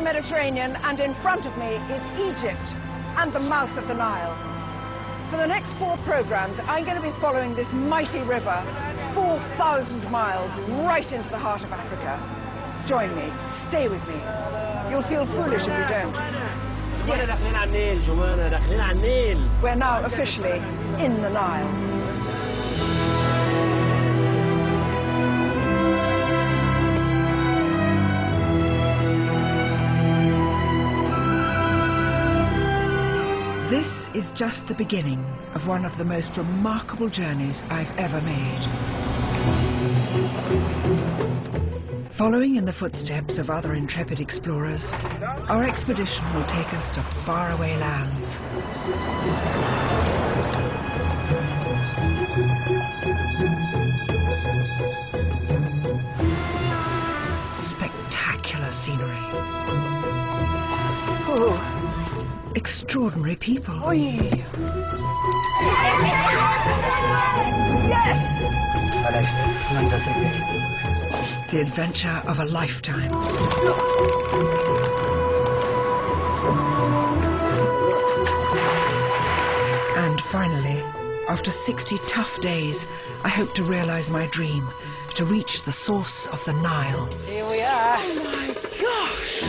Mediterranean, and in front of me is Egypt and the mouth of the Nile. For the next 4 programs, I'm going to be following this mighty river, 4,000 miles, right into the heart of Africa. Join me, stay with me. You'll feel foolish if you don't. Yes. We're now officially in the Nile. This is just the beginning of one of the most remarkable journeys I've ever made. Following in the footsteps of other intrepid explorers, our expedition will take us to faraway lands. Spectacular scenery. Ooh. Extraordinary people. Oy. Yes! The adventure of a lifetime. And finally, after 60 tough days, I hope to realize my dream, to reach the source of the Nile. Here we are. Oh my gosh!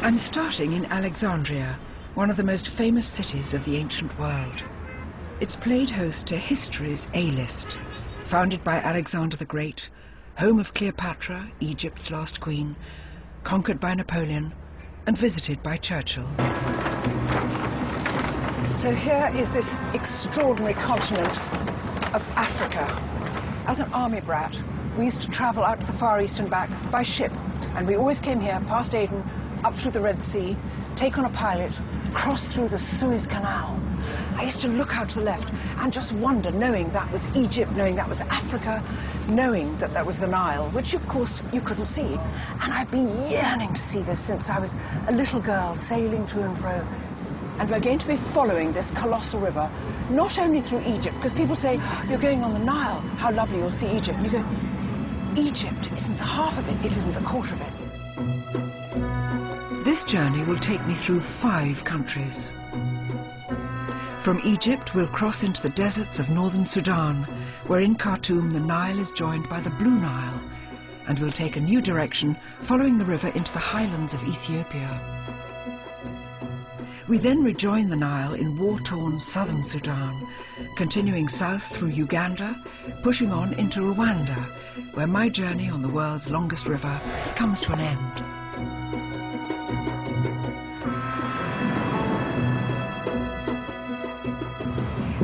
I'm starting in Alexandria, one of the most famous cities of the ancient world. It's played host to history's A-list, founded by Alexander the Great, home of Cleopatra, Egypt's last queen, conquered by Napoleon, and visited by Churchill. So here is this extraordinary continent of Africa. As an army brat, we used to travel out to the Far East and back by ship, and we always came here past Aden, up through the Red Sea, take on a pilot, cross through the Suez Canal. I used to look out to the left and just wonder, knowing that was Egypt, knowing that was Africa, knowing that that was the Nile, which of course you couldn't see. And I've been yearning to see this since I was a little girl sailing to and fro. And we're going to be following this colossal river, not only through Egypt, because people say, you're going on the Nile, how lovely, you'll see Egypt. And you go, Egypt isn't the half of it, it isn't the quarter of it. This journey will take me through 5 countries. From Egypt, we'll cross into the deserts of northern Sudan, where in Khartoum the Nile is joined by the Blue Nile, and we'll take a new direction, following the river into the highlands of Ethiopia. We then rejoin the Nile in war-torn southern Sudan, continuing south through Uganda, pushing on into Rwanda, where my journey on the world's longest river comes to an end.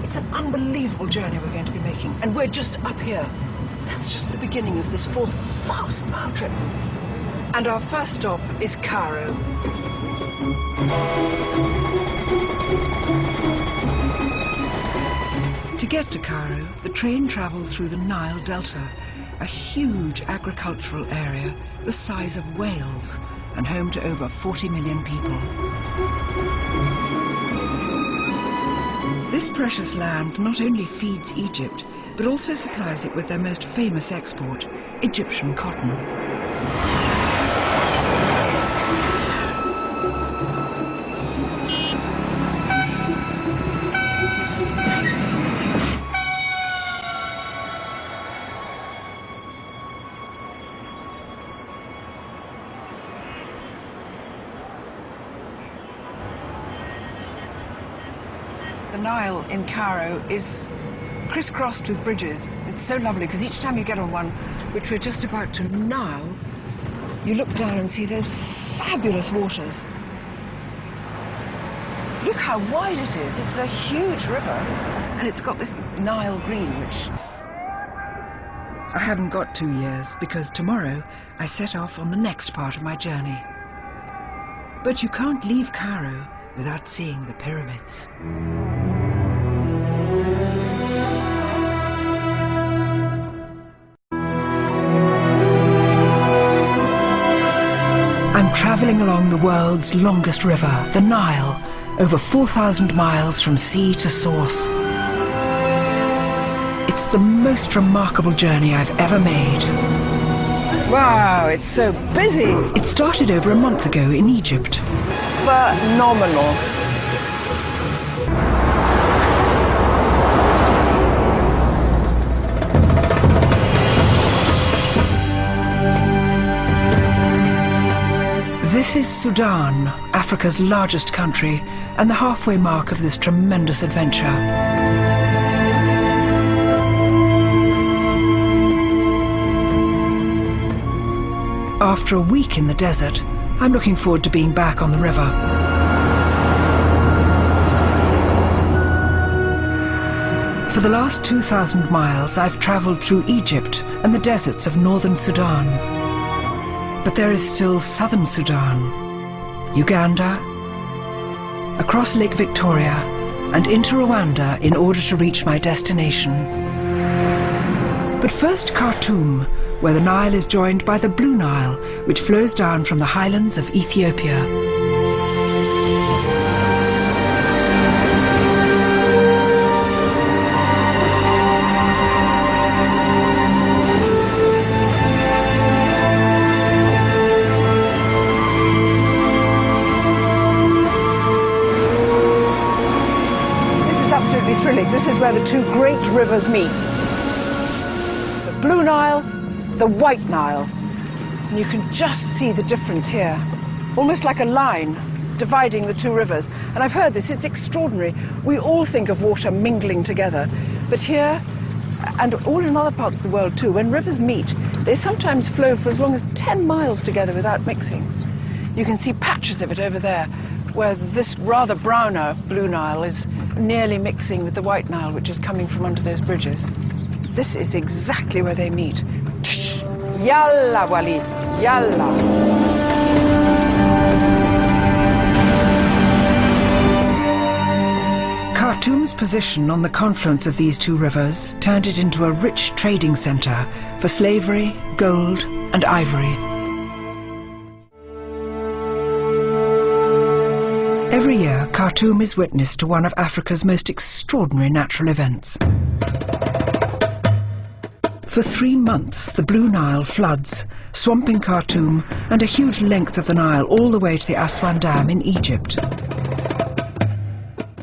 It's an unbelievable journey we're going to be making, and we're just up here. That's just the beginning of this 4,000-mile trip. And our first stop is Cairo. To get to Cairo, the train travels through the Nile Delta, a huge agricultural area the size of Wales and home to over 40 million people. This precious land not only feeds Egypt, but also supplies it with their most famous export, Egyptian cotton. The Nile in Cairo is crisscrossed with bridges. It's so lovely because each time you get on one, which we're just about to now, you look down and see those fabulous waters. Look how wide it is. It's a huge river, and it's got this Nile green, which I haven't got 2 years because tomorrow I set off on the next part of my journey. But you can't leave Cairo without seeing the pyramids. I'm travelling along the world's longest river, the Nile, over 4,000 miles from sea to source. It's the most remarkable journey I've ever made. Wow, it's so busy! It started over a month ago in Egypt. Phenomenal. This is Sudan, Africa's largest country, and the halfway mark of this tremendous adventure. After a week in the desert, I'm looking forward to being back on the river. For the last 2,000 miles, I've travelled through Egypt and the deserts of northern Sudan. But there is still southern Sudan, Uganda, across Lake Victoria and into Rwanda in order to reach my destination. But first Khartoum, where the Nile is joined by the Blue Nile, which flows down from the highlands of Ethiopia. Absolutely thrilling. This is where the two great rivers meet. The Blue Nile, the White Nile. And you can just see the difference here. Almost like a line dividing the two rivers. And I've heard this, it's extraordinary. We all think of water mingling together. But here, and all in other parts of the world too, when rivers meet, they sometimes flow for as long as 10 miles together without mixing. You can see patches of it over there, where this rather browner Blue Nile is nearly mixing with the White Nile, which is coming from under those bridges. This is exactly where they meet. Yalla, Walid, yalla. Khartoum's position on the confluence of these two rivers turned it into a rich trading centre for slavery, gold and ivory. Every year, Khartoum is witness to one of Africa's most extraordinary natural events. For 3 months, the Blue Nile floods, swamping Khartoum and a huge length of the Nile all the way to the Aswan Dam in Egypt.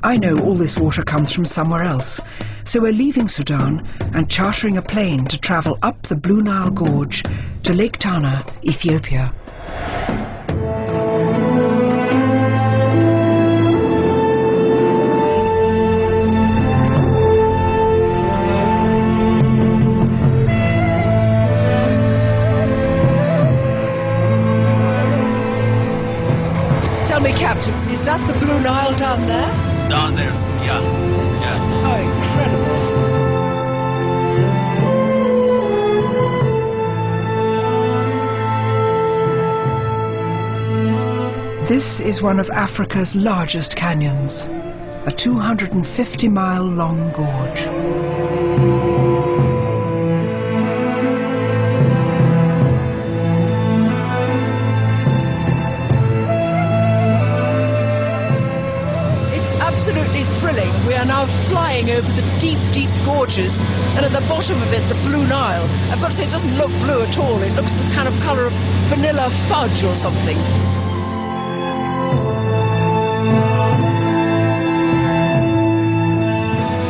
I know all this water comes from somewhere else, so we're leaving Sudan and chartering a plane to travel up the Blue Nile Gorge to Lake Tana, Ethiopia. Tell me, Captain, is that the Blue Nile down there? Down there, yeah. How incredible. This is one of Africa's largest canyons, a 250-mile-long gorge. Absolutely thrilling. We are now flying over the deep, deep gorges, and at the bottom of it, the Blue Nile. I've got to say, it doesn't look blue at all. It looks the kind of colour of vanilla fudge or something.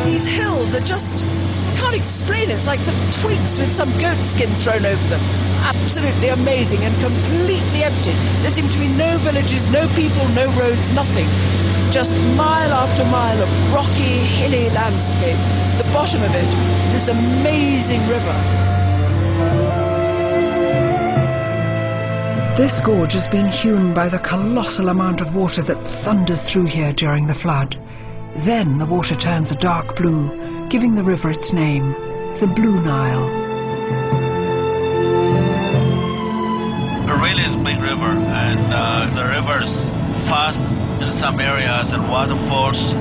These hills are just, I can't explain it. It's like some twigs with some goat skin thrown over them. Absolutely amazing and completely empty. There seem to be no villages, no people, no roads, nothing. Just mile after mile of rocky, hilly landscape. The bottom of it, this amazing river. This gorge has been hewn by the colossal amount of water that thunders through here during the flood. Then the water turns a dark blue, giving the river its name, the Blue Nile. It really is a big river, and the river is fast in some areas and waterfalls,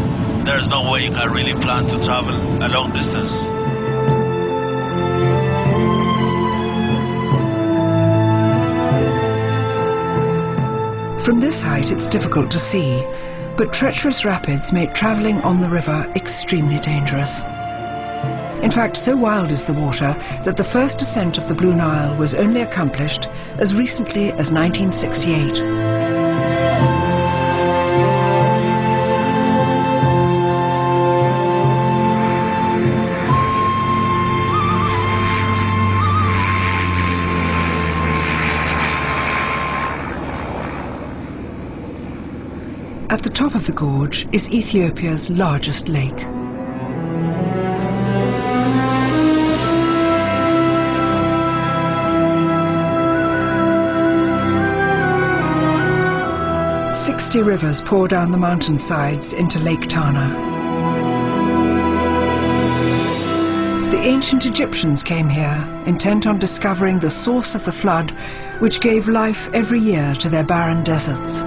there's no way you can really plan to travel a long distance. From this height it's difficult to see, but treacherous rapids make travelling on the river extremely dangerous. In fact, so wild is the water that the first descent of the Blue Nile was only accomplished as recently as 1968. At the top of the gorge is Ethiopia's largest lake. "60 rivers pour down the mountainsides into Lake Tana. The ancient Egyptians came here, intent on discovering the source of the flood which gave life every year to their barren deserts.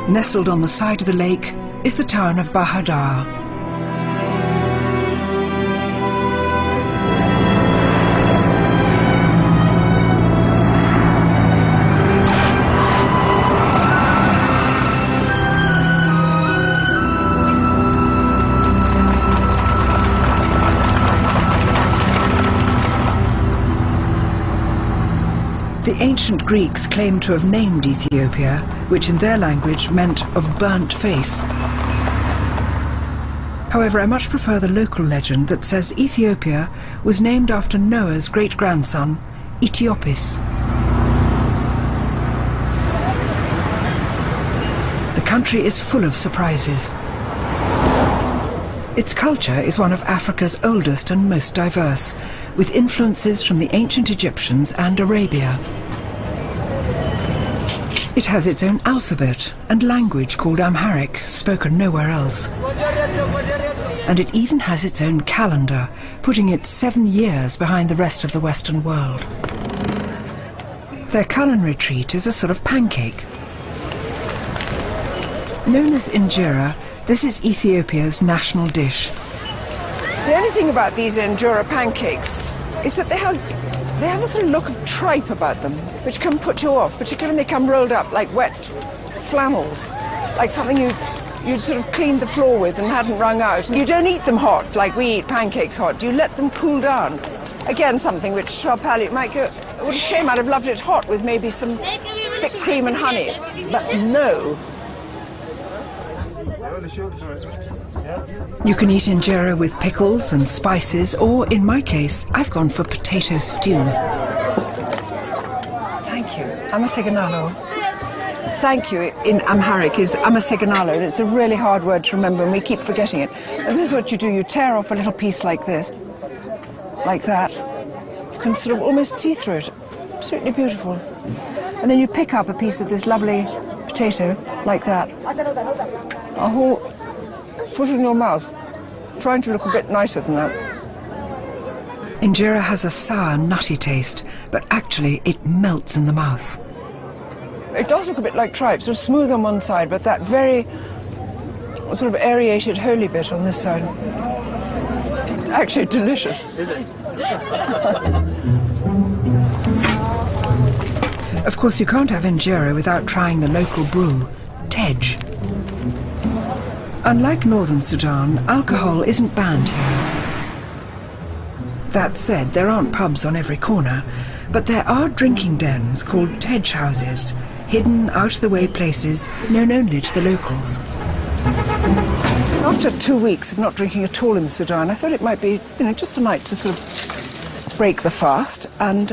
Nestled on the side of the lake is the town of Bahadar. The ancient Greeks claimed to have named Ethiopia, which in their language meant of burnt face. However, I much prefer the local legend that says Ethiopia was named after Noah's great-grandson, Ethiopis. The country is full of surprises. Its culture is one of Africa's oldest and most diverse, with influences from the ancient Egyptians and Arabia. It has its own alphabet and language called Amharic, spoken nowhere else. And it even has its own calendar, putting it 7 years behind the rest of the Western world. Their culinary treat is a sort of pancake. Known as injera, this is Ethiopia's national dish. The only thing about these injera pancakes is that they have a sort of look of tripe about them, which can put you off, particularly when they come rolled up like wet flannels, like something you'd sort of cleaned the floor with and hadn't wrung out. You don't eat them hot like we eat pancakes hot. You let them cool down. Again, something which our palate might go, what a shame, I'd have loved it hot with maybe some thick cream and honey. But no. You can eat injera with pickles and spices, or in my case, I've gone for potato stew. Thank you. Amaseganalo. Thank you in Amharic is amaseganalo, and it's a really hard word to remember, and we keep forgetting it. And this is what you do. You tear off a little piece like this, like that. You can sort of almost see through it. Absolutely beautiful. And then you pick up a piece of this lovely potato, like that. Put it in your mouth, trying to look a bit nicer than that. Injera has a sour, nutty taste, but actually it melts in the mouth. It does look a bit like tripe, sort of smooth on one side, but that very sort of aerated holy bit on this side. It's actually delicious. Is it? Of course, you can't have injera without trying the local brew, tej. Unlike northern Sudan, alcohol isn't banned here. That said, there aren't pubs on every corner, but there are drinking dens called tej houses, hidden, out-of-the-way places known only to the locals. After 2 weeks of not drinking at all in Sudan, I thought it might be, just a night to sort of break the fast, and